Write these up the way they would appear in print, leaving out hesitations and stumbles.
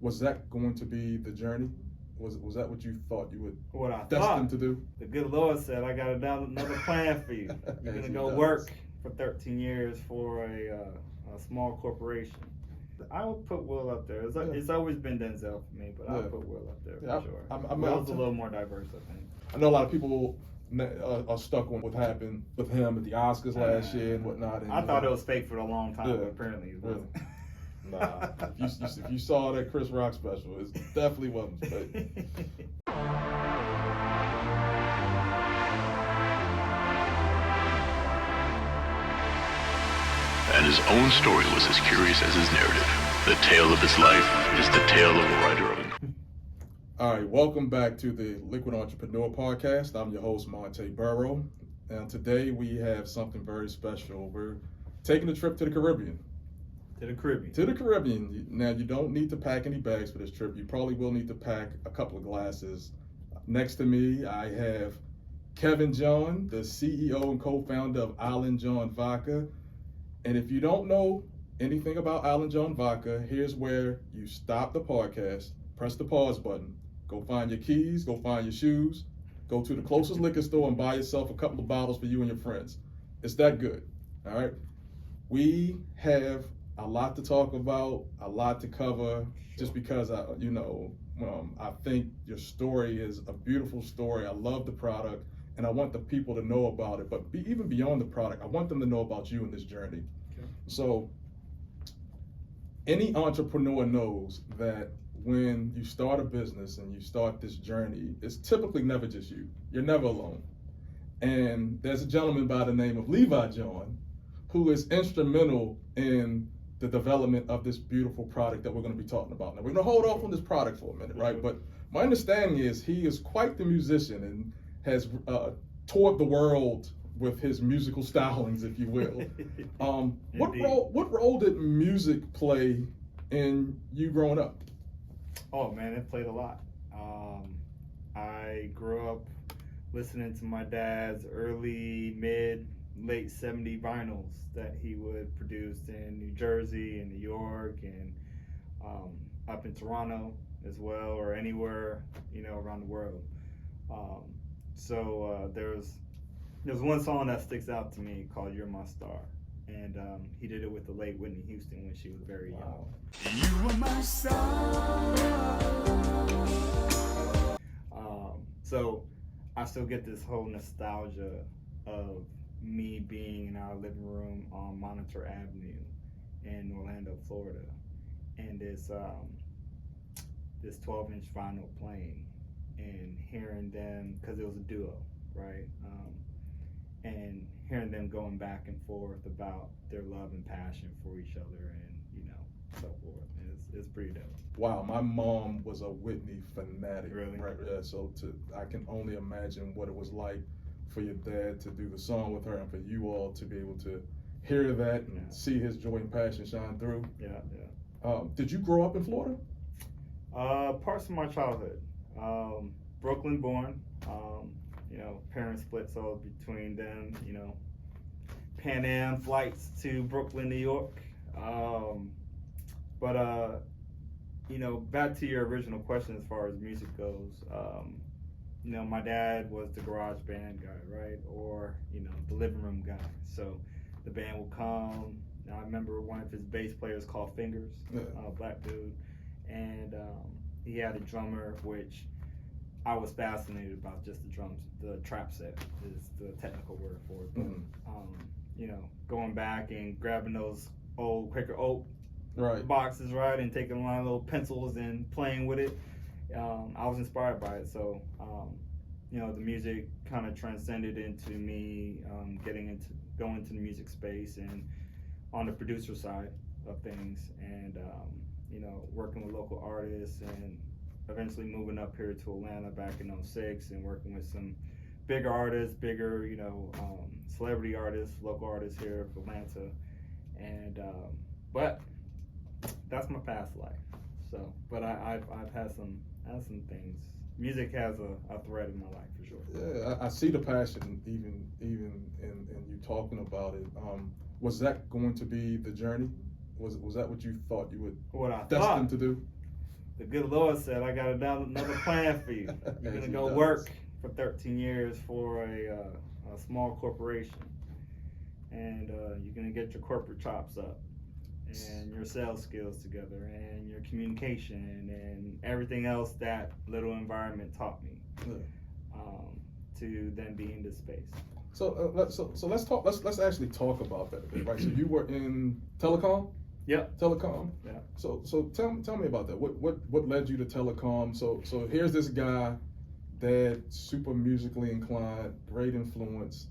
Was that going to be the journey? Was that what you thought you would What I destined thought, to do? the good Lord said, I got another plan for you. You're As gonna he go does. work for 13 years for a small corporation. I would put Will up there. It's always been Denzel for me, but I would put Will up there for sure. Will's a little more diverse, I think. I know a lot of people are stuck on what happened with him at the Oscars last year and whatnot. And, I thought it was fake for a long time, but apparently it wasn't. Nah, if you saw that Chris Rock special, it definitely wasn't fake. And his own story was as curious as his narrative. The tale of his life is the tale of a writer of it. All right, welcome back to the Liquid Entrepreneur Podcast. I'm your host, Monte Burrow, and today we have something very special. We're taking a trip to the Caribbean. To the Caribbean. To the Caribbean. Now, you don't need to pack any bags for this trip. You probably will need to pack a couple of glasses. Next to me, I have Kevin John, the CEO and co-founder of IslandJon Vodka. And if you don't know anything about IslandJon Vodka, here's where you stop the podcast, press the pause button, go find your keys, go find your shoes, go to the closest liquor store and buy yourself a couple of bottles for you and your friends. It's that good, all right? We have a lot to talk about, a lot to cover, just because I think your story is a beautiful story. I love the product, and I want the people to know about it. But even beyond the product, I want them to know about you in this journey. Okay. So, any entrepreneur knows that when you start a business and you start this journey, it's typically never just you. You're never alone. And there's a gentleman by the name of IslandJon who is instrumental in the development of this beautiful product that we're going to be talking about. Now, we're going to hold off on this product for a minute, right? But my understanding is he is quite the musician and has toured the world with his musical stylings, if you will. What role did music play in you growing up? Oh man, it played a lot. I grew up listening to my dad's early, late 70s vinyls that he would produce in New Jersey and New York and up in Toronto as well, or anywhere, around the world. So there's one song that sticks out to me called You're My Star. And he did it with the late Whitney Houston when she was very young. You are my star. So I still get this whole nostalgia of me being in our living room on Monitor Avenue in Orlando, Florida, and this 12-inch vinyl playing and hearing them, because it was a duo, right? And hearing them going back and forth about their love and passion for each other and, so forth. It's pretty dope. Wow, my mom was a Whitney fanatic. Really? Right, yeah, so I can only imagine what it was like for your dad to do the song with her and for you all to be able to hear that and see his joy and passion shine through. Yeah. Did you grow up in Florida? Parts of my childhood. Brooklyn born. Parents split, so between them, Pan Am flights to Brooklyn, New York. Back to your original question as far as music goes. My dad was the garage band guy, right? Or, the living room guy. So the band would come. I remember one of his bass players called Fingers, black dude. And he had a drummer, which I was fascinated about, just the drums. The trap set is the technical word for it. But, going back and grabbing those old Quaker Oak boxes, right? And taking a lot of little pencils and playing with it. I was inspired by it. So, the music kind of transcended into me going into the music space and on the producer side of things, and working with local artists, and eventually moving up here to Atlanta back in '06 and working with some bigger artists, celebrity artists, local artists here of Atlanta, and but that's my past life. So, but I've had some things. Music has a thread in my life for sure. Yeah, I see the passion even in you talking about it. Was that going to be the journey? Was that what you thought you would destined to do? the good Lord said, I got another plan for you. You're As gonna he go does. work for 13 years for a small corporation, and you're gonna get your corporate chops up, and your sales skills together, and your communication, and everything else that little environment taught me, to then be in this space. So let's talk. Let's actually talk about that a bit, right? So you were in telecom. Yep. Telecom. Yeah. So tell me about that. What led you to telecom? So here's this guy, dad, super musically inclined, great influence.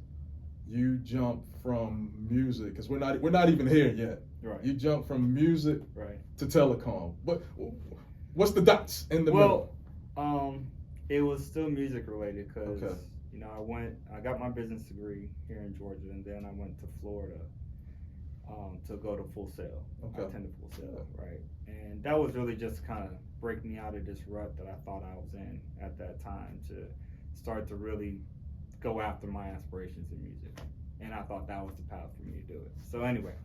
You jump from music because we're not even here yet. Right. You jump from music Right. to telecom. But what's the dots in the middle? It was still music related because Okay. you know I got my business degree here in Georgia, and then I went to Florida to go to Full Sail. Okay. I attended Full Sail, right? And that was really just kind of break me out of this rut that I thought I was in at that time, to start to really go after my aspirations in music. And I thought that was the path for me to do it. So anyway,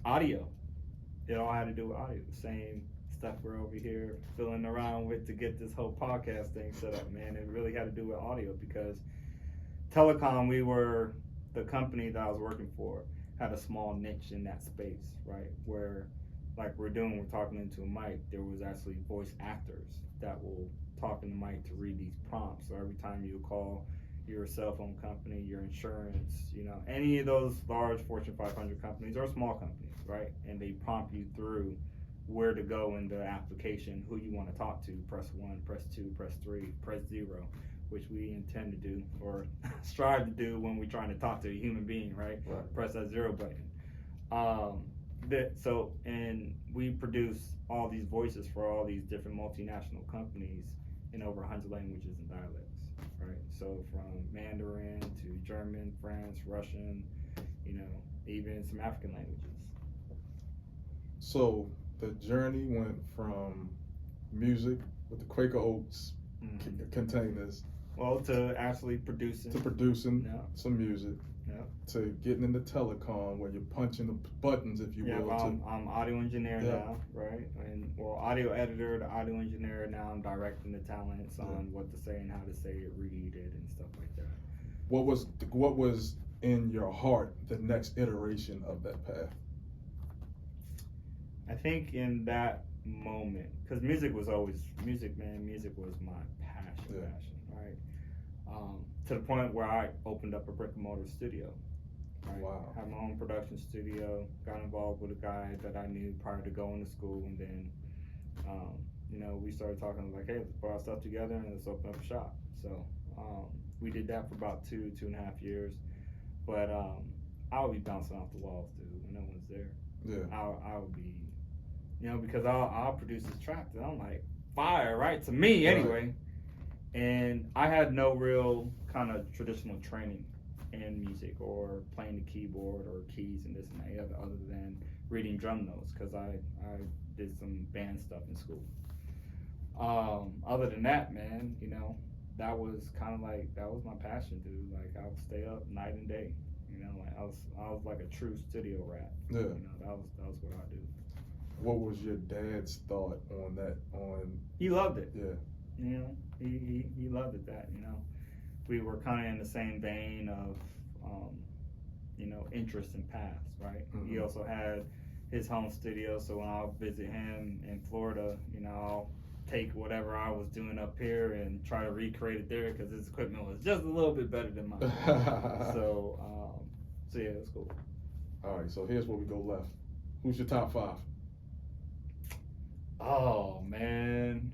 audio. It all had to do with audio. The same stuff we're over here fiddling around with to get this whole podcast thing set up, man. It really had to do with audio because telecom, the company that I was working for had a small niche in that space, right? Where, like we're talking into a mic, there was actually voice actors that will talk in the mic to read these prompts. So every time you call your cell phone company, your insurance, any of those large Fortune 500 companies or small companies, right? And they prompt you through where to go in the application, who you want to talk to, press 1, press 2, press 3, press 0, which we intend to do or strive to do when we're trying to talk to a human being, right? Press that 0 button. And we produce all these voices for all these different multinational companies in over 100 languages and dialects, right? So from Mandarin to German, French, Russian, even some African languages. So the journey went from music with the Quaker Oats containers to actually producing. To producing Yeah. some music. Yeah. To getting into telecom where you're punching the buttons, if you will. I'm audio engineer Yeah. now, right? And audio editor to audio engineer. Now I'm directing the talents on what to say and how to say it, read it, and stuff like that. What was in your heart the next iteration of that path? I think in that moment, because music was my passion, right? To the point where I opened up a brick and mortar studio. Right? Wow. Had my own production studio, got involved with a guy that I knew prior to going to school, and then, we started talking like, hey, let's put our stuff together and let's open up a shop. So we did that for about 2.5 years, but I would be bouncing off the walls, dude, when no one's there. Yeah. I would be, because I'll produce this track that I'm like, fire, right? To me, anyway. Right. And I had no real kind of traditional training in music or playing the keyboard or keys and this and that, other than reading drum notes, because I did some band stuff in school. Other than that, man, that was kind of like, that was my passion, dude. Like, I would stay up night and day. Like I was like a true studio rat. Yeah. That was what I do. What was your dad's thought on that? He loved it. Yeah. He loved it that, we were kind of in the same vein of, interests and paths, right? Mm-hmm. He also had his home studio, so when I'll visit him in Florida, I'll take whatever I was doing up here and try to recreate it there because his equipment was just a little bit better than mine. So yeah, it was cool. All right, so here's where we go left. Who's your top 5? Oh, man.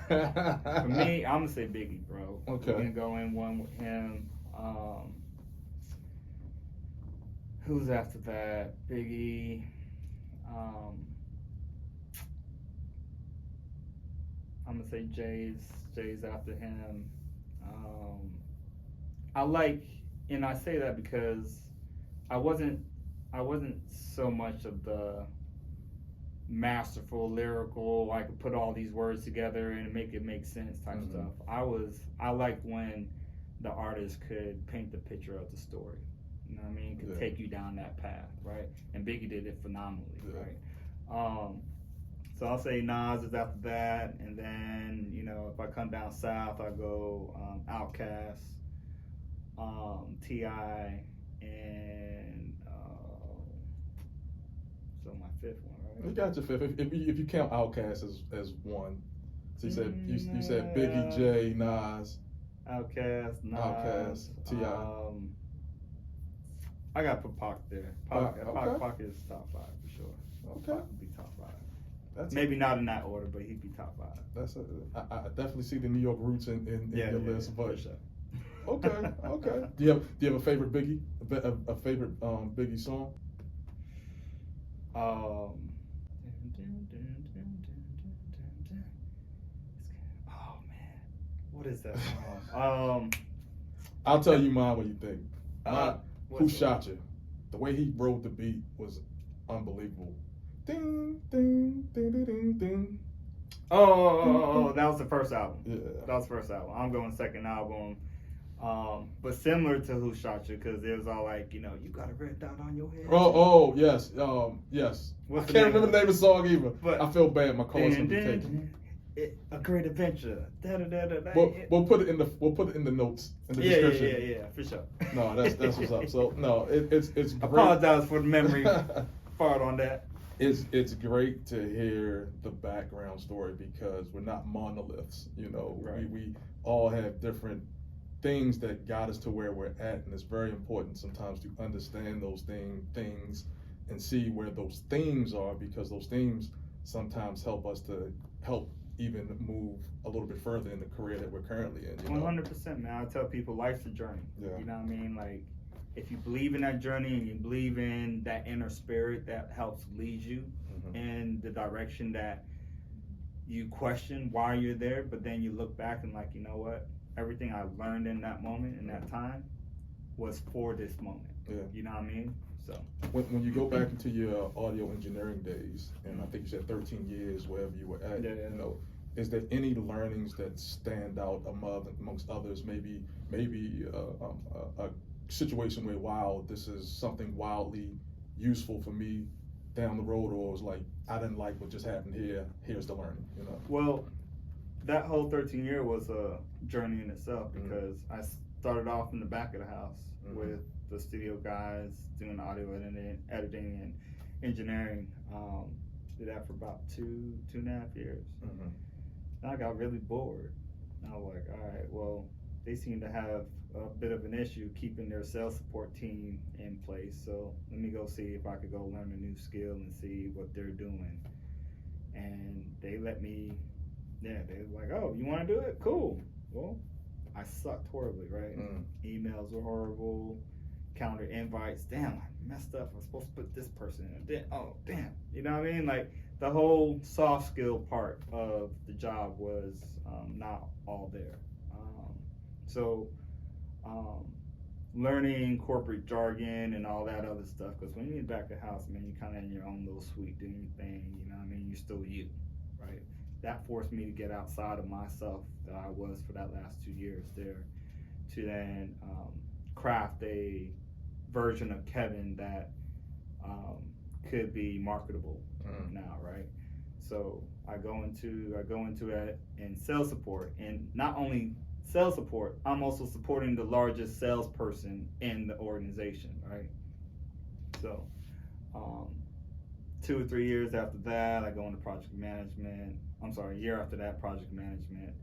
For me, I'm gonna say Biggie, bro. Okay. We're gonna go in one with him. Who's after that? Biggie. I'm gonna say Jay's after him. And I say that because I wasn't so much of the masterful lyrical, I could put all these words together and make it make sense type stuff. I liked when the artist could paint the picture of the story, could take you down that path, right? And Biggie did it phenomenally, right? So I'll say Nas is after that, and then if I come down south, I go Outkast, T.I., and so my fifth one, right? You got your fifth. If you count Outkast as one, so you said Biggie, J, Nas, Outkast, Nas, Outkast, T.I. I got to put Pac there. Pac is top 5 for sure. Okay. Pac would be top 5. That's Maybe not in that order, but he'd be top 5. I definitely see the New York roots in your list, but for sure. okay. Do you have a favorite Biggie? A favorite Biggie song? Oh man, what is that song? I'll tell you mine when you think. Who What's Shot You? The way he wrote the beat was unbelievable. Ding ding ding ding ding ding. Oh, that was the first album. Yeah. That was the first album. I'm going second album. But similar to Who Shot You, because it was all like, you got a red dot on your head. Oh yes, yes. What's I the can't name remember the name of the song either. But I feel bad. My call's gonna be taken. A great adventure. We'll put it in the notes in the description. Yeah, for sure. No, that's what's up. So no, it's great. Apologize for the memory part on that. It's great to hear the background story because we're not monoliths. Right. We all have different things that got us to where we're at, and it's very important sometimes to understand those things and see where those themes are, because those themes sometimes help us to help even move a little bit further in the career that we're currently in. 100%, man. I tell people life's a journey. Yeah. You know what I mean? Like, if you believe in that journey and you believe in that inner spirit that helps lead you in the direction that you question why you're there, but then you look back and like, you know what? Everything I learned in that moment, in that time, was for this moment. Yeah. You know what I mean? So when you go back into your audio engineering days, and I think you said 13 years wherever you were at, is there any learnings that stand out amongst others? Maybe a situation where, wow, this is something wildly useful for me down the road, or was like, I didn't like what just happened here. Here's the learning. Well, that whole 13 year was a journey in itself, because I started off in the back of the house with the studio guys doing audio editing and engineering. Did that for about 2.5 years. Then I got really bored. And I was like, all right, well, they seem to have a bit of an issue keeping their sales support team in place. So let me go see if I could go learn a new skill and see what they're doing. And they let me, they were like, oh, you want to do it? Cool. Well, I sucked horribly, right? Emails were horrible. Calendar invites. Damn, I messed up. I was supposed to put this person in. Then, oh, damn. You know what I mean? Like, the whole soft skill part of the job was not all there. So learning corporate jargon and all that other stuff, because when you're back at the house, man, you're kind of in your own little suite doing your thing, you know what I mean? You're still you, right? That forced me to get outside of myself that I was for that last 2 years there, to then craft a version of Kevin that could be marketable now, right? So I go into it in sales support, and not only sales support, I'm also supporting the largest salesperson in the organization, right? So 2 or 3 years after that, I go into project management. I'm sorry, a year after that, project management,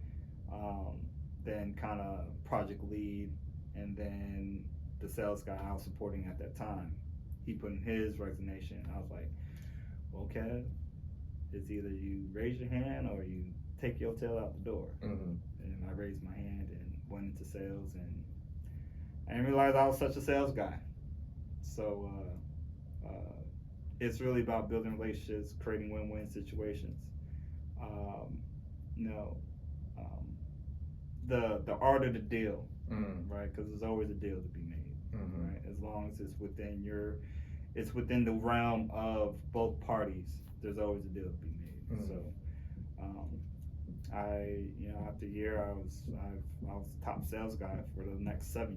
then kind of project lead, and then the sales guy I was supporting at that time, he put in his resignation. I was like, okay, it's either you raise your hand or you take your tail out the door. And I raised my hand and went into sales, and I didn't realize I was such a sales guy. So it's really about building relationships, creating win-win situations. The art of the deal, right? Because there's always a deal to be made, right? As long as it's within the realm of both parties, there's always a deal to be made. So after a year, I was top sales guy for the next 6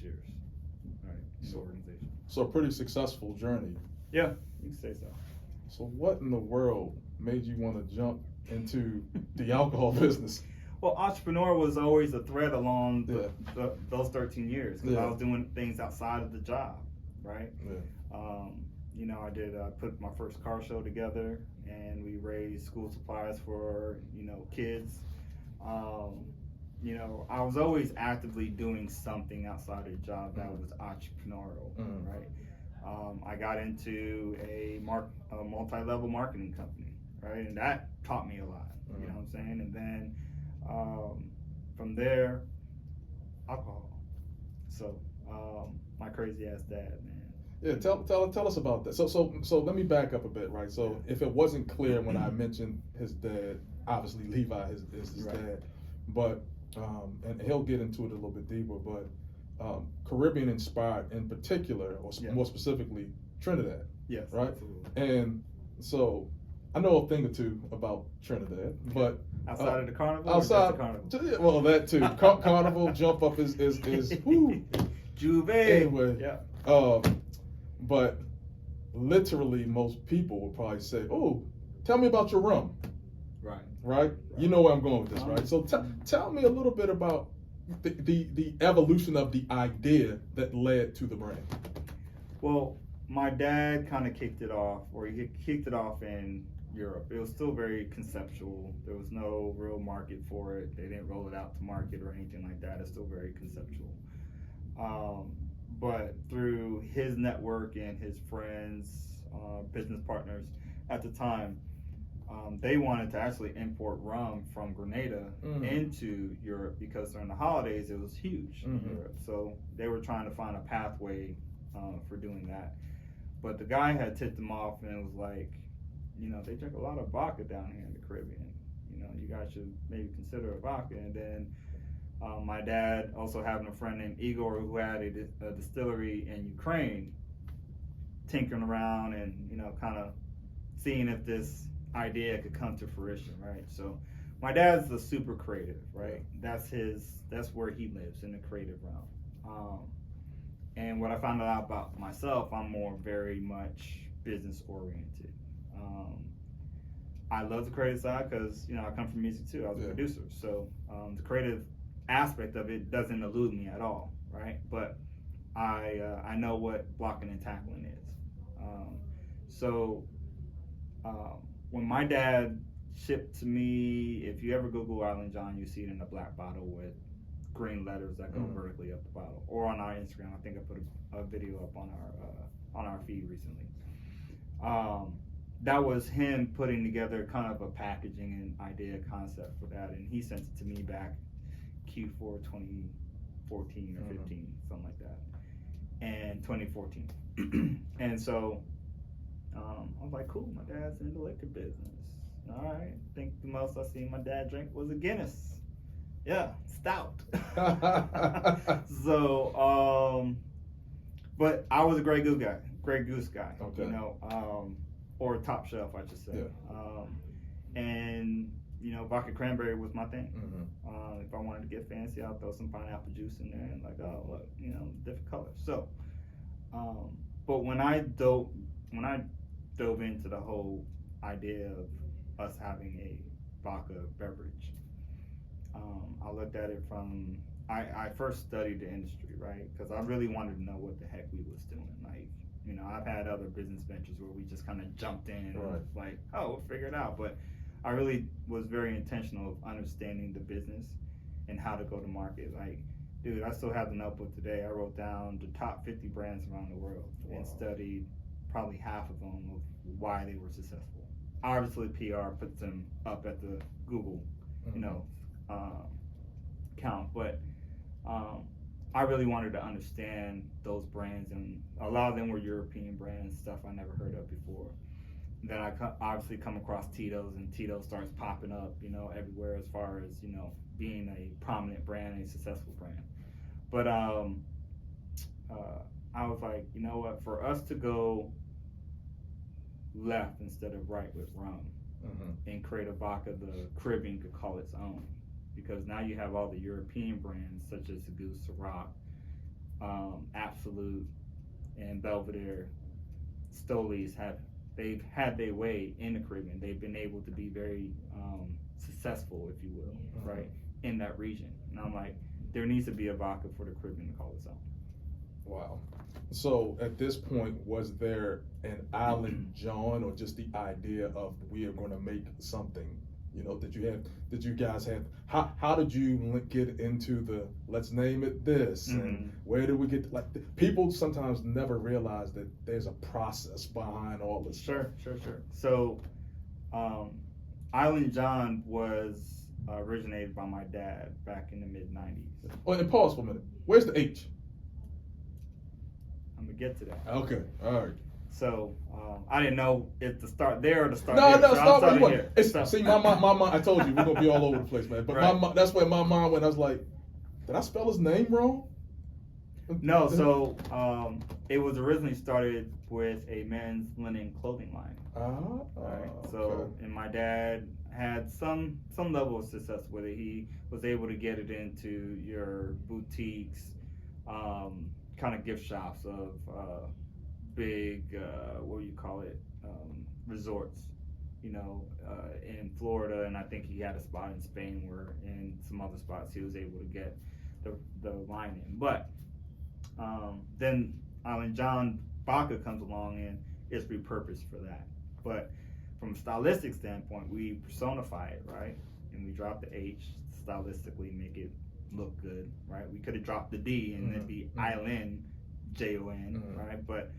years, right, in the organization. So a pretty successful journey. Yeah, you can say so. So what in the world made you want to jump into the alcohol business? Well, entrepreneur was always a thread along Yeah. those 13 years because Yeah. I was doing things outside of the job, right? Yeah. You know, I did put my first car show together, and we raised school supplies for, you know, kids. You know, I was always actively doing something outside of the job that was entrepreneurial, Mhm. right? I got into a multi-level marketing company, right? And that taught me a lot, you know what I'm saying? And then from there, alcohol. So my crazy ass dad, man. Yeah, tell us about that. So let me back up a bit, right? So if it wasn't clear when I mentioned his dad, obviously Levi is his Right. dad, but and he'll get into it a little bit deeper, but Caribbean inspired in particular, or Yeah. more specifically Trinidad, Yes, right? absolutely. And so I know a thing or two about Trinidad, but Outside of the carnival, or outside, just the carnival? yeah, well, that too. Carnival jump up is whoo. Juve. Anyway, Yeah. But literally, most people would probably say, "Oh, tell me about your rum." Right. Right? You know where I'm going with this, right? So tell me a little bit about the evolution of the idea that led to the brand. Well, my dad kind of kicked it off, or he kicked it off in Europe. It was still very conceptual. There was no real market for it. They didn't roll it out to market or anything like that. It's still very conceptual. But through his network and his friends, business partners at the time, they wanted to actually import rum from Grenada into Europe because during the holidays it was huge in Europe. So they were trying to find a pathway for doing that. But the guy had tipped them off and was like, you know, they drink a lot of vodka down here in the Caribbean. You know, you guys should maybe consider a vodka. And then my dad, also having a friend named Igor who had a distillery in Ukraine, tinkering around and, you know, kind of seeing if this idea could come to fruition, right? So my dad's a super creative, right? That's where he lives, in the creative realm. And what I found out about myself, I'm more very much business oriented. I love the creative side because, you know, I come from music too. I was a producer, so the creative aspect of it doesn't elude me at all, right? But I know what blocking and tackling is. So when my dad shipped to me, if you ever Google IslandJon, you see it in a black bottle with green letters that go vertically up the bottle, or on our Instagram. I think I put a video up on our feed recently. That was him putting together kind of a packaging and idea concept for that, and he sent it to me back Q4 2014 or 15, something like that, and 2014. And so I was like, cool, my dad's in the liquor business. All right, I think the most I seen my dad drink was a Guinness. Yeah, stout. So, but I was a Grey Goose guy, Okay. you know, or top shelf, I should say. Yeah. And you know, vodka cranberry was my thing. If I wanted to get fancy, I'll throw some pineapple juice in there and like, oh, look, you know, different colors. So, but when I dove into the whole idea of us having a vodka beverage, I looked at it from, I first studied the industry, right? Because I really wanted to know what the heck we was doing. Like, you know, I've had other business ventures where we just kind of jumped in and was like, oh, we'll figure it out. But I really was very intentional of understanding the business and how to go to market. Like, dude, I still have the notebook today. I wrote down the top 50 brands around the world and studied probably half of them of why they were successful. Obviously, PR puts them up at the Google, you know, count, but I really wanted to understand those brands, and a lot of them were European brands, stuff I never heard of before. Then I obviously come across Tito's, and Tito's starts popping up, you know, everywhere as far as, you know, being a prominent brand, a successful brand. But I was like, you know what, for us to go left instead of right with rum and create a vodka the Caribbean could call its own, because now you have all the European brands such as the Goose, Ciroc, Absolute, and Belvedere, Stolies have they've had their way in the Caribbean. They've been able to be very successful, if you will, right, in that region. And I'm like, there needs to be a vodka for the Caribbean to call its own. Wow. So at this point, was there an IslandJon, or just the idea of we are going to make something? You know, did you guys have, how did you get into the, let's name it this, and where did we get, like, people sometimes never realize that there's a process behind all this. Sure. So, IslandJon was originated by my dad back in the mid-90s. Oh, and pause for a minute. Where's the H? I'm gonna get to that. Okay, all right. So I didn't know if to start there or to start No, here. So start where you here. want. See, my mind, I told you, we're going to be all over the place, man. But Right. that's where my mind went. I was like, did I spell his name wrong? No, so it was originally started with a men's linen clothing line. Right. So, okay. and my dad had some level of success with it. He was able to get it into your boutiques, kind of gift shops of big, what do you call it, resorts, you know, in Florida, and I think he had a spot in Spain where in some other spots he was able to get the line in. But then IslandJon Vodka comes along and it's repurposed for that. But from a stylistic standpoint, we personify it, right? And we drop the H, stylistically make it look good, right? We could have dropped the D and it'd be IslandJon, right? But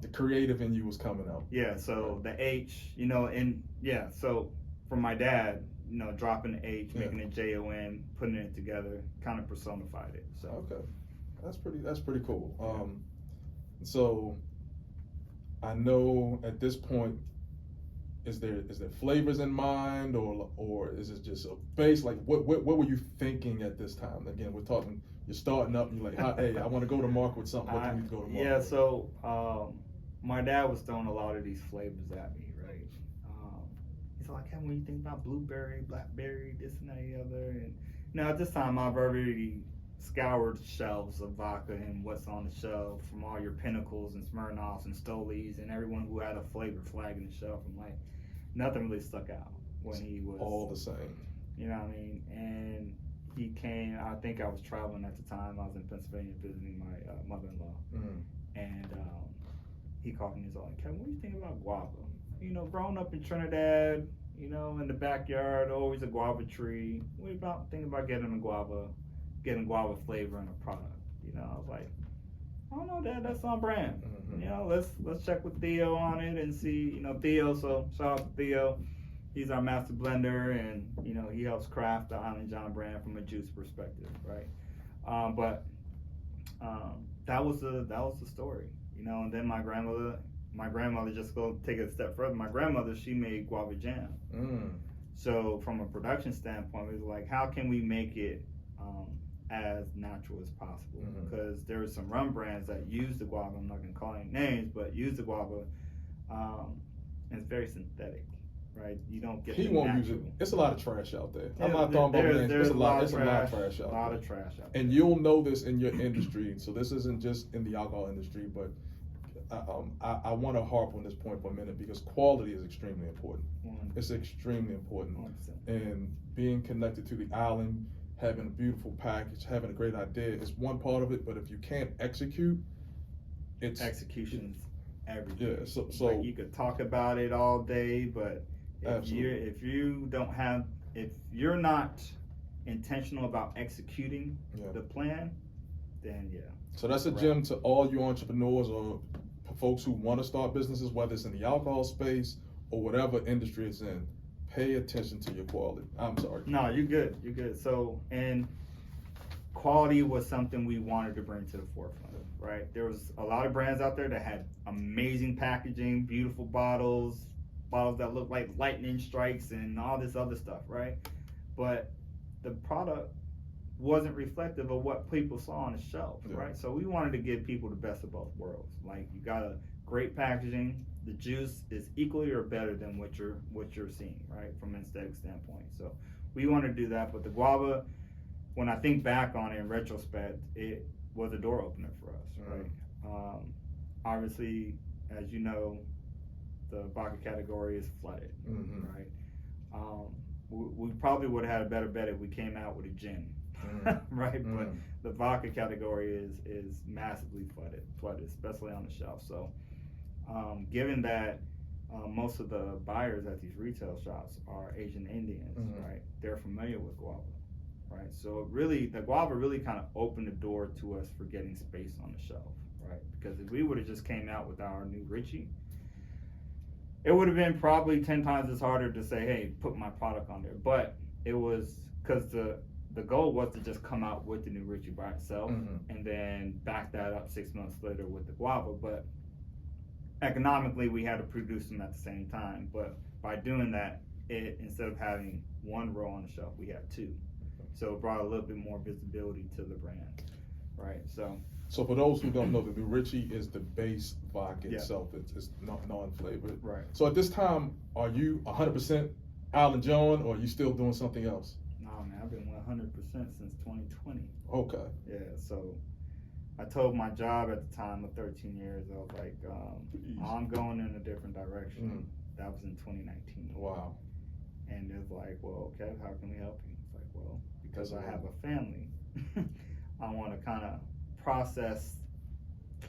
the creative in you was coming out. yeah, so the H, you know, and yeah, so from my dad, you know, dropping the H, making it JON, putting it together, kind of personified it. So okay, that's pretty cool. So I know at this point, is there flavors in mind, or is it just a base? Like what were you thinking at this time? Again, we're talking. You're starting up, and you're like, hey, I want to go to market with something. What do you need to go to market? Yeah, so my dad was throwing a lot of these flavors at me, right? He's like, hey, when you think about blueberry, blackberry, this and that, the other, and now at this time I've already scoured shelves of vodka and what's on the shelf from all your Pinnacles and Smirnoffs and Stolies and everyone who had a flavor flag in the shelf. I'm like, nothing really stuck out when he was all the same. You know what I mean? And he came, I think I was traveling at the time. I was in Pennsylvania visiting my mother-in-law. And he called me and was like, Kevin, what do you think about guava? You know, growing up in Trinidad, you know, in the backyard, always a guava tree. What about think about getting guava flavor in a product? You know, I was like, I don't know, Dad, that's on brand. You know, let's check with Theo on it and see, you know, Theo, so shout out to Theo. He's our master blender, and you know he helps craft the IslandJon brand from a juice perspective, right? But that was the story, you know. And then my grandmother just go take it a step further. My grandmother, she made guava jam. So from a production standpoint, it was like, how can we make it as natural as possible? Because there are some rum brands that use the guava. I'm not gonna call any names, but use the guava, and it's very synthetic. Right, you don't get. He the won't natural. use it. It's a lot of trash out there. Yeah, I'm not talking about names. There's It's a lot of trash out A there. lot of trash out there. And you'll know this in your industry. So this isn't just in the alcohol industry, but I want to harp on this point for a minute because quality is extremely important. It's extremely important. 100%. And being connected to the island, having a beautiful package, having a great idea is one part of it. But if you can't execute, it's Execution's everything. Yeah. So like you could talk about it all day, but if you're not intentional about executing the plan, then So that's a gem to all you entrepreneurs or folks who want to start businesses, whether it's in the alcohol space or whatever industry it's in. Pay attention to your quality. I'm sorry. No, you're good. So, and quality was something we wanted to bring to the forefront, right? There was a lot of brands out there that had amazing packaging, beautiful bottles that looked like lightning strikes and all this other stuff, right? But the product wasn't reflective of what people saw on the shelf, right? So we wanted to give people the best of both worlds. Like, you got a great packaging, the juice is equally or better than what you're seeing, right, from an aesthetic standpoint. So we wanted to do that. But the guava, when I think back on it in retrospect, it was a door opener for us, right? Obviously, as you know, the vodka category is flooded, Mhm. right? We probably would have had a better bet if we came out with a gin, right? But the vodka category is massively flooded, especially on the shelf. So, given that most of the buyers at these retail shops are Asian Indians, right? They're familiar with guava, right? So the guava really kind of opened the door to us for getting space on the shelf, right? Because if we would have just came out with our new Richie, it would have been probably 10 times as harder to say, hey, put my product on there. But it was because the goal was to just come out with the new Richie by itself and then back that up 6 months later with the guava. But economically, we had to produce them at the same time. But by doing that, instead of having one row on the shelf, we had two. So it brought a little bit more visibility to the brand, right? So for those who don't know, the new Richie is the base vodka itself. It's non-flavored. Right. So at this time, are you 100% IslandJon, or are you still doing something else? No, man, I've been 100% since 2020. Okay. Yeah, so I told my job at the time of 13 years, I was like, I'm going in a different direction. That was in 2019. Wow. And it's like, well, okay, how can we help you? It's like, well, because I have a family, I want to kind of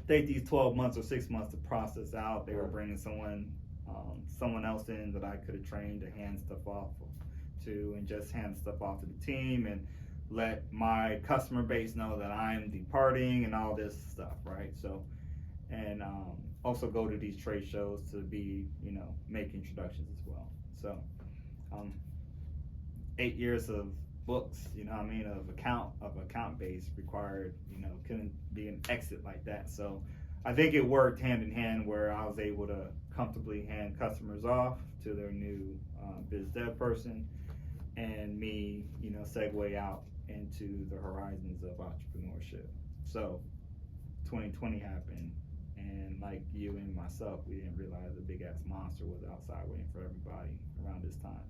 take these 12 months or 6 months to process out. They were bringing someone else in that I could have trained to hand stuff off to, and just hand stuff off to the team and let my customer base know that I'm departing and all this stuff, right? So, and also go to these trade shows to make introductions as well. So, 8 years of books, of account base required, couldn't be an exit like that. So I think it worked hand in hand where I was able to comfortably hand customers off to their new biz dev person, and me, segue out into the horizons of entrepreneurship. So 2020 happened, and like you and myself, we didn't realize a big ass monster was outside waiting for everybody around this time.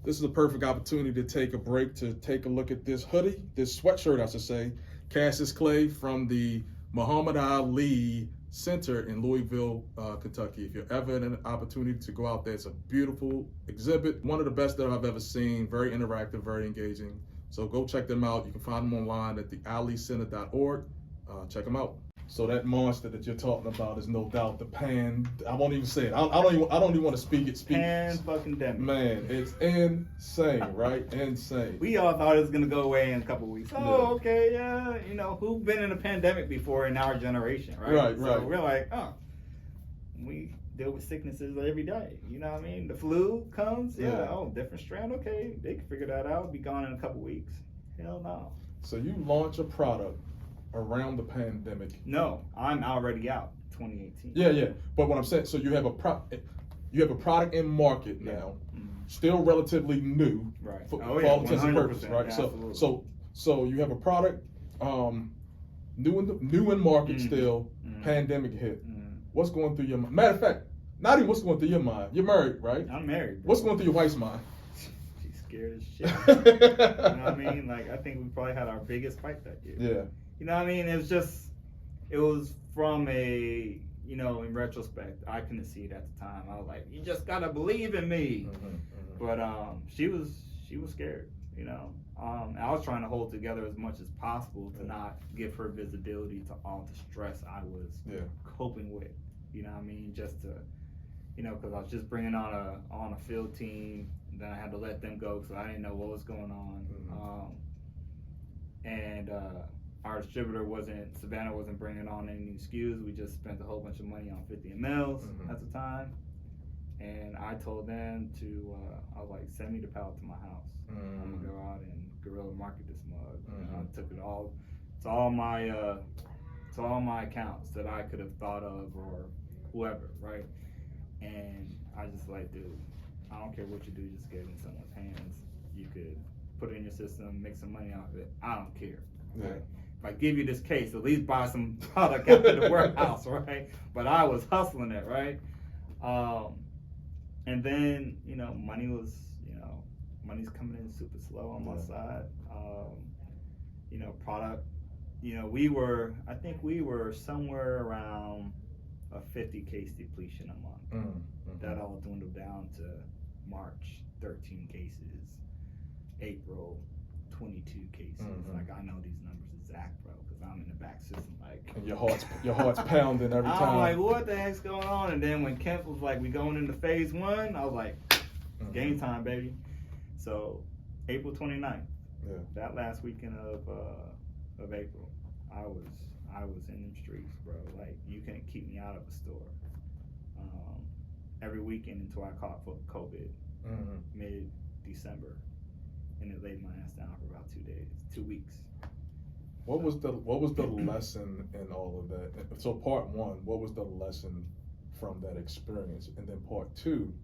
This is a perfect opportunity to take a break to take a look at this hoodie, this sweatshirt, I should say. Cassius Clay from the Muhammad Ali Center in Louisville, Kentucky. If you're ever in an opportunity to go out there, it's a beautiful exhibit. One of the best that I've ever seen. Very interactive, very engaging. So go check them out. You can find them online at thealicenter.org. Check them out. So that monster that you're talking about is no doubt the I won't even say it. I don't even want to speak it. Pan-fucking-demic. Man, it's insane, right? Insane. We all thought it was gonna go away in a couple of weeks. Oh, okay, yeah. Who've been in a pandemic before in our generation, right? Right. So we're like, we deal with sicknesses every day. You know what I mean? The flu comes, different strand. Okay, they can figure that out. Be gone in a couple of weeks. Hell no. So you launch a product around the pandemic. No, I'm already out 2018. Yeah. But what I'm saying, so you have a product in market now, still relatively new, right? For all intents and purposes, right? Absolutely. So you have a product new in market still. Pandemic hit. What's going through your mind? Matter of fact, not even what's going through your mind. You're married, right? I'm married. Bro. What's going through your wife's mind? She's scared as shit. You know what I mean? Like, I think we probably had our biggest fight that year. Yeah. You know what I mean? It was from a, in retrospect, I couldn't see it at the time. I was like, you just gotta believe in me. But she was scared, I was trying to hold together as much as possible to not give her visibility to all the stress I was coping with. You know what I mean? Just to, because I was just bringing on a field team, and then I had to let them go because I didn't know what was going on. Our distributor Savannah wasn't bringing on any new SKUs. We just spent a whole bunch of money on 50 mLs at the time. And I told them I was like, send me the pallet to my house. I'm gonna go out and guerrilla market this mug. And I took it all to all my accounts that I could have thought of or whoever, right? And I just like, dude, I don't care what you do, just get it in someone's hands. You could put it in your system, make some money off of it. I don't care. Right? Yeah. If I give you this case, at least buy some product out of the warehouse, right? But I was hustling it, right? And then, money's coming in super slow on my side. Product, I think we were somewhere around a 50 case depletion a month. That all dwindled down to March 13 cases, April 22 cases. Like I know these numbers exact, bro, because I'm in the back system. Like, and your heart's pounding every time. I'm like, what the heck's going on? And then when Kemp was like, we going into phase 1, I was like, it's game time, baby. So April 29th, that last weekend of April, I was in them streets, bro. Like, you couldn't keep me out of a store. Every weekend until I caught COVID, mid-December, and it laid my ass down for about 2 weeks. What was the lesson in all of that? So part 1, what was the lesson from that experience? And then part 2,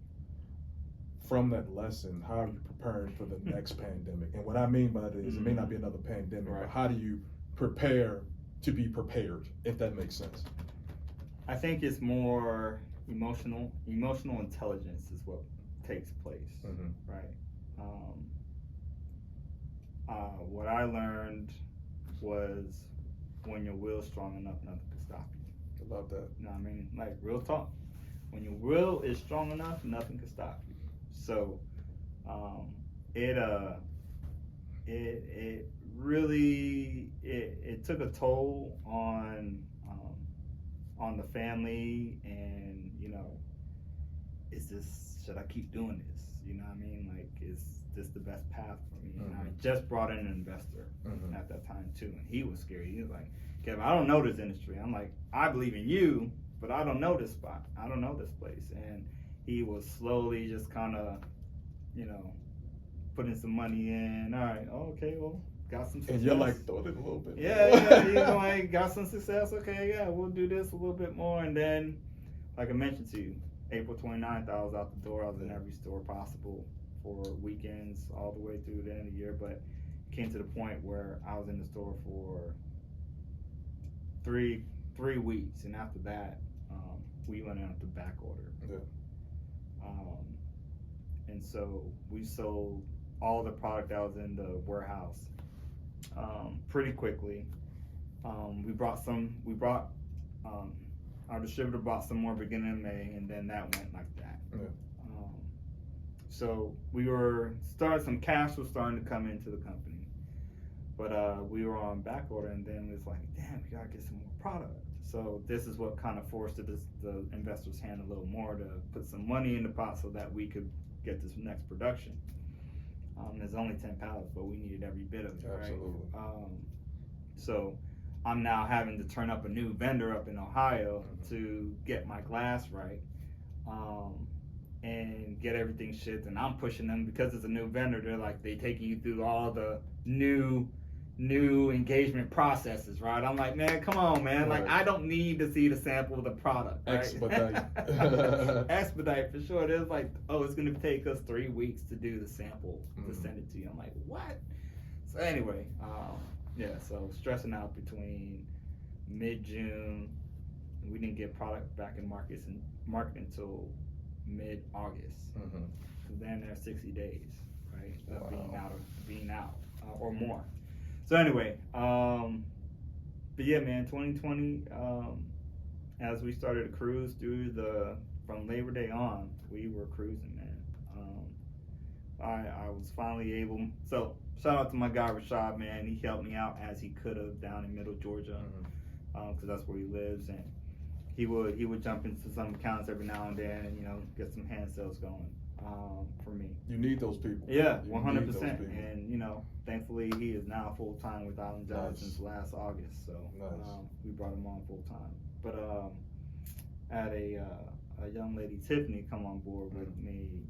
from that lesson, how are you preparing for the next pandemic? And what I mean by that is, it may not be another pandemic, but how do you prepare to be prepared, if that makes sense? I think it's more emotional intelligence is what takes place, right? What I learned was when your will's strong enough, nothing can stop you. I love that. You know what I mean? Like, real talk. When your will is strong enough, nothing can stop you. So, it really took a toll on the family, and should I keep doing this? You know what I mean? Like, is this the best path for me? And I just brought in an investor at that time too, and he was scared. He was like, Kevin, I don't know this industry. I'm like, I believe in you, but I don't know this spot. I don't know this place. And he was slowly just kind of, putting some money in. All right, okay, well, got some success. And you're like, throw it in a little bit. Yeah, like, got some success. Okay, yeah, we'll do this a little bit more. And then, like I mentioned to you, April 29th, I was out the door. I was in every store possible for weekends all the way through the end of the year. But it came to the point where I was in the store for three weeks, and after that, we went out to back order. And so we sold all the product that was in the warehouse pretty quickly. Our distributor bought some more beginning of May, and then that went like that. So some cash was starting to come into the company, but we were on back order, and then it was like, damn, we gotta get some more product. So this is what kind of forced the investor's hand a little more to put some money in the pot so that we could get this next production. There's only 10 pallets, but we needed every bit of it, Absolutely. right? So I'm now having to turn up a new vendor up in Ohio to get my glass right, and get everything shipped. And I'm pushing them because it's a new vendor. They're like, they taking you through all the new engagement processes, right? I'm like, man, come on, man. Right. Like, I don't need to see the sample of the product, right? Expedite for sure. They're like, oh, it's gonna take us 3 weeks to do the sample to send it to you. I'm like, what? So anyway, so stressing out between mid-June. We didn't get product back in market until mid-August. So then there's 60 days, right, of being out or more. So anyway, but yeah, man, 2020, as we started to cruise from Labor Day on, we were cruising, man. I was finally able, so shout out to my guy Rashad, man. He helped me out as he could have down in Middle Georgia, because that's where he lives, and he would jump into some accounts every now and then, and get some hand sales going for me. You need those people. Yeah, 100%. And thankfully he is now full time with IslandJon since last August. So we brought him on full time. But had a young lady, Tiffany, come on board with me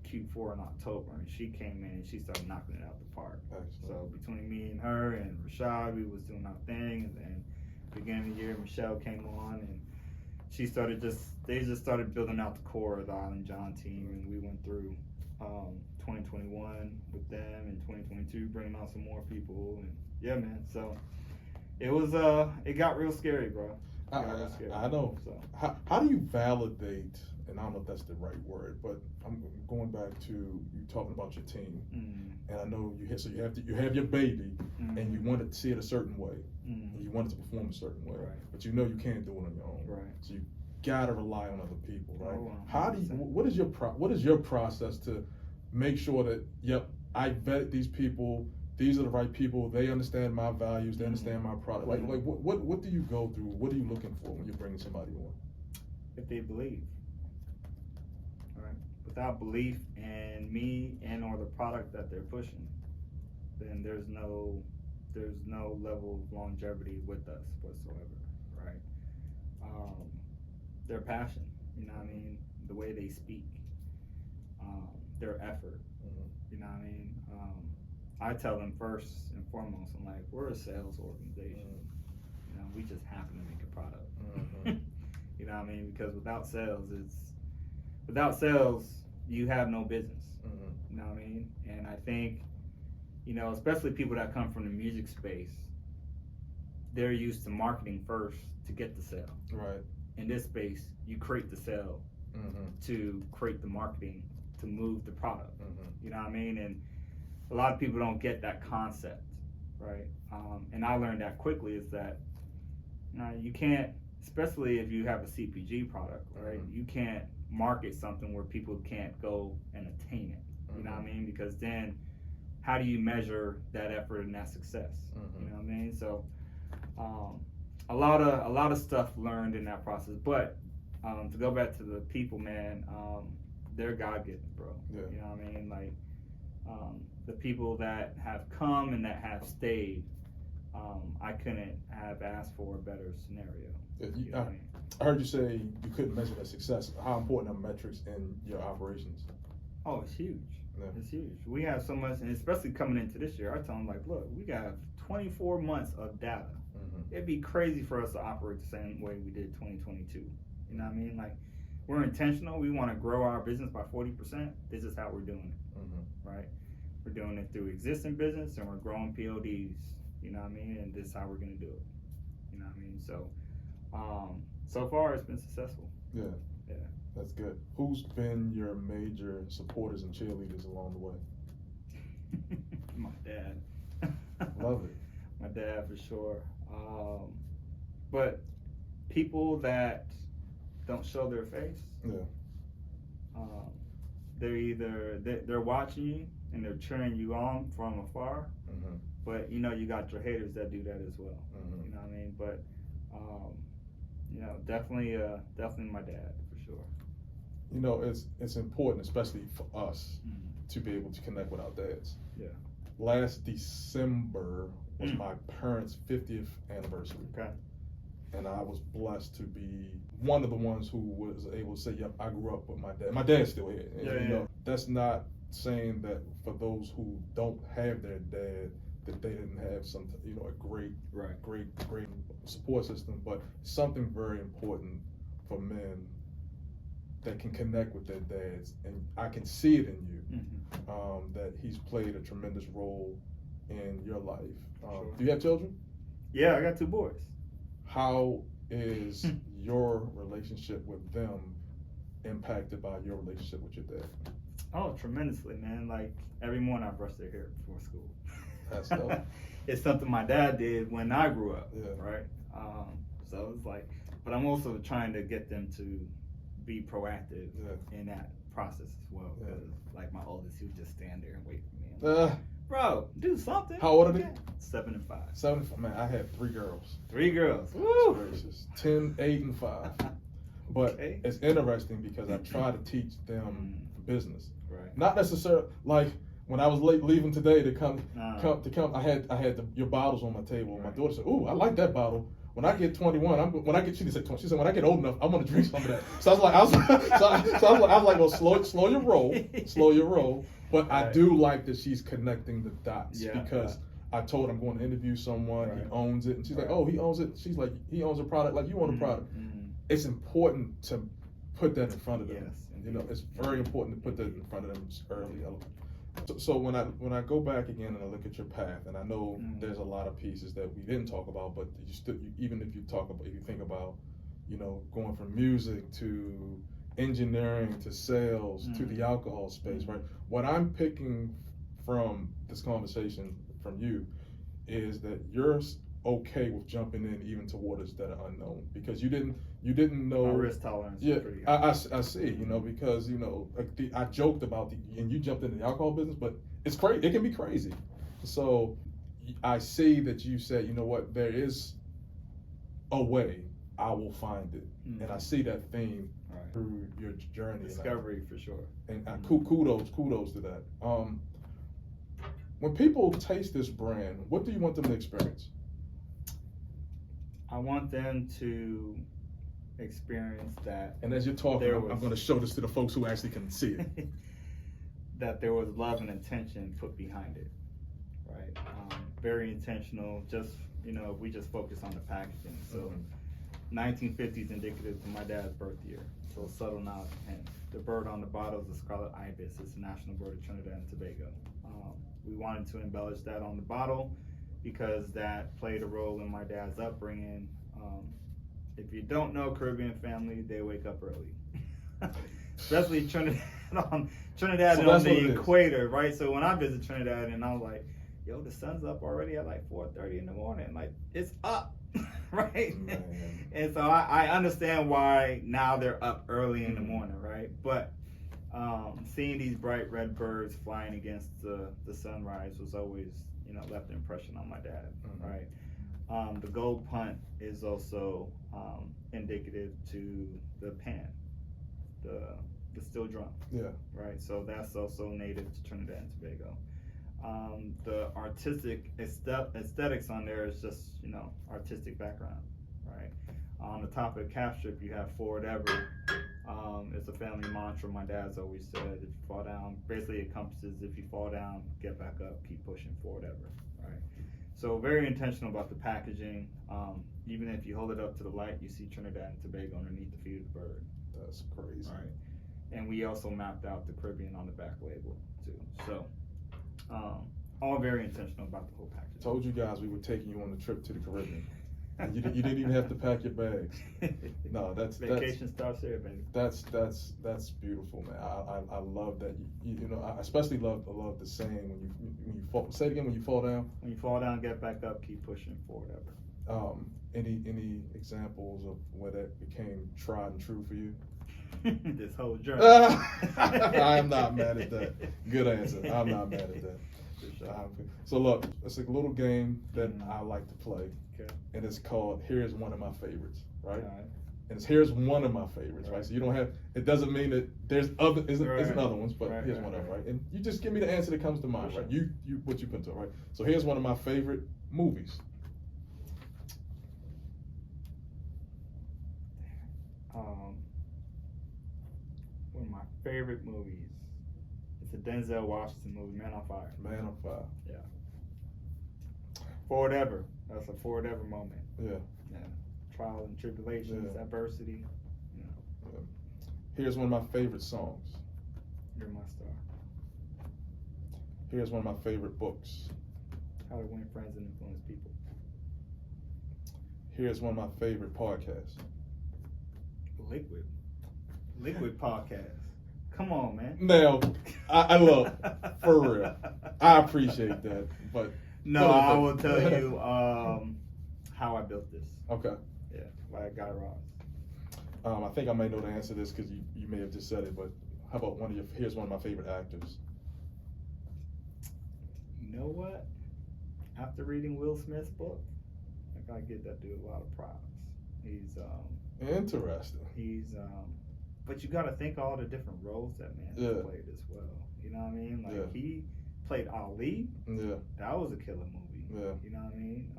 Q4 in October, and she came in and she started knocking it out the park. So between me and her and Rashad, we was doing our thing, and then beginning of the year, Michelle came on, and they just started building out the core of the IslandJon team, and we went through 2021 with them, and 2022 bringing on some more people, and yeah, man. So it got real scary, bro. I know. So how do you validate and I don't know if that's the right word, but I'm going back to you talking about your team, and I know you have your baby, and you want to see it a certain way, and you want it to perform a certain way, Right. but you know you can't do it on your own, Right. so you gotta rely on other people, right? Oh, How do you? What is your process to make sure that I vetted these people? These are the right people. They understand my values. They understand my product. Like what do you go through? What are you looking for when you're bringing somebody on? If they believe, right? Without belief in me and or the product that they're pushing, then there's no level of longevity with us whatsoever, right? Their passion, you know what I mean? The way they speak, their effort, you know what I mean? I tell them first and foremost, I'm like, we're a sales organization. You know, we just happen to make a product. You know what I mean? Because without sales, you have no business. You know what I mean? And I think, you know, especially people that come from the music space, they're used to marketing first to get the sale. Right. In this space, you create the sale to create the marketing to move the product. You know what I mean? And a lot of people don't get that concept, right? And I learned that quickly is that you can't, especially if you have a CPG product, right? You can't market something where people can't go and attain it. You know what I mean? Because then how do you measure that effort and that success? You know what I mean? So a lot of stuff learned in that process. But to go back to the people, man, they're God-given, bro. Yeah. You know what I mean? Like the people that have come and that have stayed, I couldn't have asked for a better scenario. You know what I mean? I heard you say you couldn't measure that success. How important are metrics in your operations? Oh, it's huge. Yeah. It's huge. We have so much, and especially coming into this year, I tell them, like, look, we got 24 months of data. It'd be crazy for us to operate the same way we did 2022. You know what I mean? Like, we're intentional. We want to grow our business by 40%. This is how we're doing it, right? We're doing it through existing business, and we're growing PODs. You know what I mean? And this is how we're going to do it. You know what I mean? So, so far it's been successful. Yeah. That's good. Who's been your major supporters and cheerleaders along the way? My dad. Love it. My dad for sure. But people that don't show their face, they're either they're watching you and they're cheering you on from afar, but you know you got your haters that do that as well. You know what I mean? But you know, definitely my dad for sure. You know, it's important, especially for us, to be able to connect with our dads. Yeah. Last December was my parents' 50th anniversary. Okay. And I was blessed to be one of the ones who was able to say, yep, I grew up with my dad. My dad's still here. And, you know, that's not saying that for those who don't have their dad, that they didn't have some, you know, a great support system, but something very important for men that can connect with their dads, and I can see it in you, that he's played a tremendous role in your life. Sure. Do you have children? Yeah, I got 2 boys. How is your relationship with them impacted by your relationship with your dad? Oh, tremendously, man. Like, every morning I brush their hair before school. That's dope. It's something my dad did when I grew up, Yeah. right? So it's like, but I'm also trying to get them to be proactive in that process as well. Because, like, my oldest, he would just stand there and wait for me. I'm like, bro, do something. How old are they? 7 and 5. 7. Man, I had 3 girls. 3 girls. Woo! Gracious. 10, 8, and 5. But it's interesting because I try to teach them business. Right. Not necessarily like when I was leaving today to come. I had your bottles on my table. My daughter said, "Ooh, I like that bottle." When I get 21, she said 20. She said, when I get old enough, I'm gonna drink some of that. So I was like, well, slow your roll. But I do like that she's connecting the dots because I told her I'm going to interview someone. He owns it, and she's like, oh, he owns it. She's like, he owns a product like you own a product. It's important to put that in front of them. Yes, you know, it's very important to put that in front of them early. So when I go back again and I look at your path, and I know there's a lot of pieces that we didn't talk about, but even if you think about, you know, going from music to engineering to sales to the alcohol space, right? What I'm picking from this conversation from you is that you're okay with jumping in even to waters that are unknown, because you didn't know. My risk tolerance Yeah, is pretty high. I see, because like I joked about and you jumped into the alcohol business, but it's crazy. It can be crazy. So I see that you said, you know what, there is a way. I will find it, and I see that theme through your journey. Discovery for sure. And kudos to that. When people taste this brand, what do you want them to experience? I want them to experience that. And as you're talking, I'm going to show this to the folks who actually can see it. That there was love and intention put behind it, right? Very intentional. Just if we just focus on the packaging. So, 1950s indicative to my dad's birth year. So subtle knowledge of him. The bird on the bottle is the scarlet ibis. It's the national bird of Trinidad and Tobago. We wanted to embellish that on the bottle because that played a role in my dad's upbringing. If you don't know Caribbean family, they wake up early, especially Trinidad on the equator, right? So when I visit Trinidad, and I'm like, yo, the sun's up already at like 4:30 in the morning, like it's up, right? And so I understand why now they're up early in the morning, right? But seeing these bright red birds flying against the sunrise was always, left an impression on my dad, right? The gold punt is also indicative to the pan, the steel drum. Yeah. Right. So that's also native to Trinidad and Tobago. The artistic aesthetics on there is just artistic background, right? On the top of the cap strip, you have forward ever. It's a family mantra. My dad's always said, if you fall down, basically it encompasses if you fall down, get back up, keep pushing forward ever, right? So very intentional about the packaging. Even if you hold it up to the light, you see Trinidad and Tobago underneath the feet of the bird. That's crazy. Right. And we also mapped out the Caribbean on the back label too. So all very intentional about the whole package. Told you guys we were taking you on a trip to the Caribbean. You didn't even have to pack your bags. No, vacation starts there, baby. That's beautiful, man. I love that. I especially love the saying when you fall. Say it again. When you fall down. When you fall down, get back up. Keep pushing forward ever. Any examples of where that became tried and true for you? This whole journey. I'm not mad at that. Good answer. I'm not mad at that. Sure. So look, it's a little game that I like to play. Okay. And it's called Here's One of My Favorites, right? And it's Here's One of My Favorites, right? So you don't have, it doesn't mean that there's isn't other ones, but here's one of them, right? And you just give me the answer that comes to mind, right? You what you put to it, right? So here's one of my favorite movies. One of my favorite movies. It's a Denzel Washington movie, Man on Fire. Man on Fire. Yeah. Forward ever. That's a forward ever moment. Yeah. Yeah. Trials and tribulations, adversity. Yeah. Here's one of my favorite songs. You're my star. Here's one of my favorite books. How to Win Friends and Influence People. Here's one of my favorite podcasts. Liquid podcast. Come on, man. Now, I love, for real. I appreciate that, but no, I will tell you how I built this. Okay. Yeah, by Guy Raz. I think I may know the answer to this because you may have just said it, but how about here's one of my favorite actors. You know what? After reading Will Smith's book, I gotta give that dude a lot of props. He's interesting. He's but you gotta think all the different roles that man has played as well. You know what I mean? Like he played Ali. Yeah. That was a killer movie. Yeah. You know what I mean?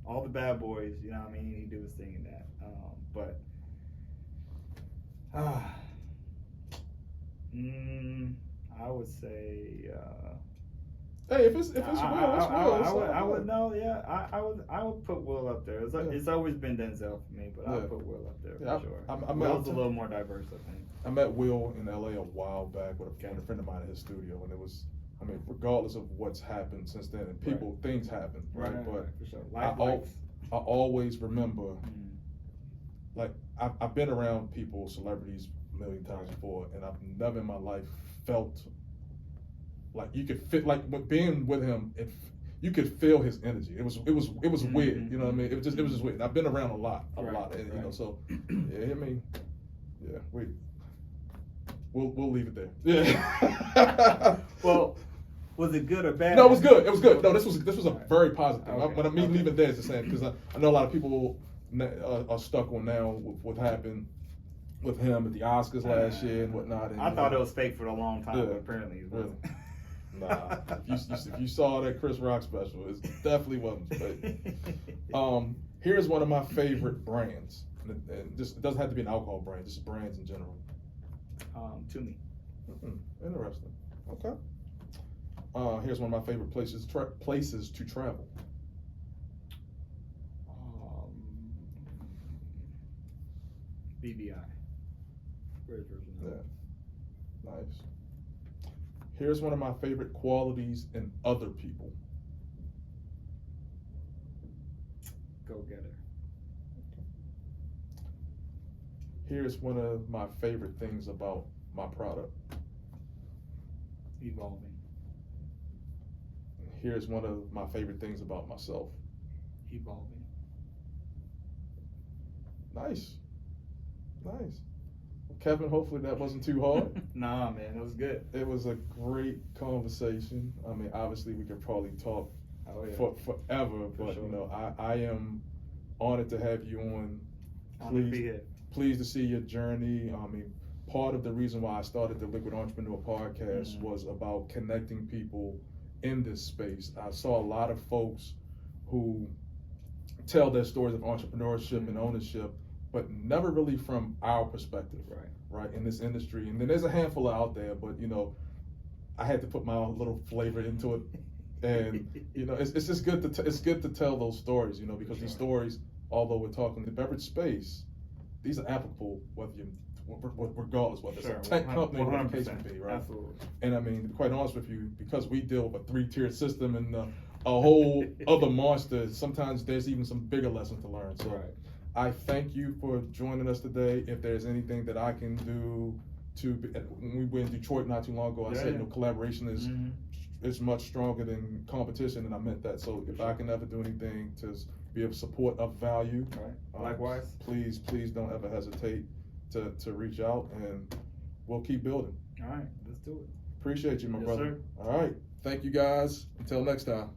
All the Bad Boys, you know what I mean? He do his thing in that. But I would say hey, if it's Will, it's Will. I would know. Yeah, I would put Will up there. It's always been Denzel for me, but I would put Will up there for sure. Will's a little more diverse, I think. I met Will in LA a while back with a friend of mine at his studio, and it was, I mean, regardless of what's happened since then, and things happen, right? But for sure. I always remember, like I've been around people, celebrities, a million times before, and I've never in my life felt like you could fit like being with him. You could feel his energy. It was weird. You know what I mean? It was just weird. And I've been around a lot, and you know. So yeah, I mean, yeah, we'll leave it there. Yeah. Well, was it good or bad? No, it was good. It was good. No, this was a very positive thing. Okay. When I mean leave it there, it's the same because I know a lot of people are stuck on now with what happened with him at the Oscars last year and whatnot. And, I thought it was fake for a long time, Yeah. but apparently it wasn't. Nah, if you saw that Chris Rock special, it definitely wasn't fake. Here's one of my favorite brands, and just it doesn't have to be an alcohol brand, just brands in general. To me. Interesting. Okay. Here's one of my favorite places to travel. BVI. British Virgin Islands. Yeah. Nice. Here's one of my favorite qualities in other people. Go getter. Here's one of my favorite things about my product. Evolving. Here's one of my favorite things about myself. Evolving. Nice. Kevin, hopefully that wasn't too hard. Nah, man, it was good. It was a great conversation. I mean, obviously we could probably talk forever, but sure. you know, I am honored to have you on. Honored to be here. Pleased to see your journey. I mean, part of the reason why I started the Liquid Entrepreneur podcast was about connecting people in this space. I saw a lot of folks who tell their stories of entrepreneurship and ownership, but never really from our perspective, right, in this industry. And then there's a handful out there, but you know, I had to put my own little flavor into it, and you know, it's just good to tell those stories, you know, because these stories, although we're talking the beverage space, these are applicable regardless whether it's a tech company or whatever the case may be, right? Absolutely. And I mean, to be quite honest with you, because we deal with a 3-tiered system and a whole other monster, sometimes there's even some bigger lessons to learn. So I thank you for joining us today. If there's anything that I can do when we were in Detroit not too long ago, I said, you know, collaboration is much stronger than competition, and I meant that. So if I can ever do anything to be of support, of value, Likewise. Please don't ever hesitate to reach out, and we'll keep building. All right, let's do it. Appreciate you, my Yes, brother. sir. All right. Thank you, guys. Until next time.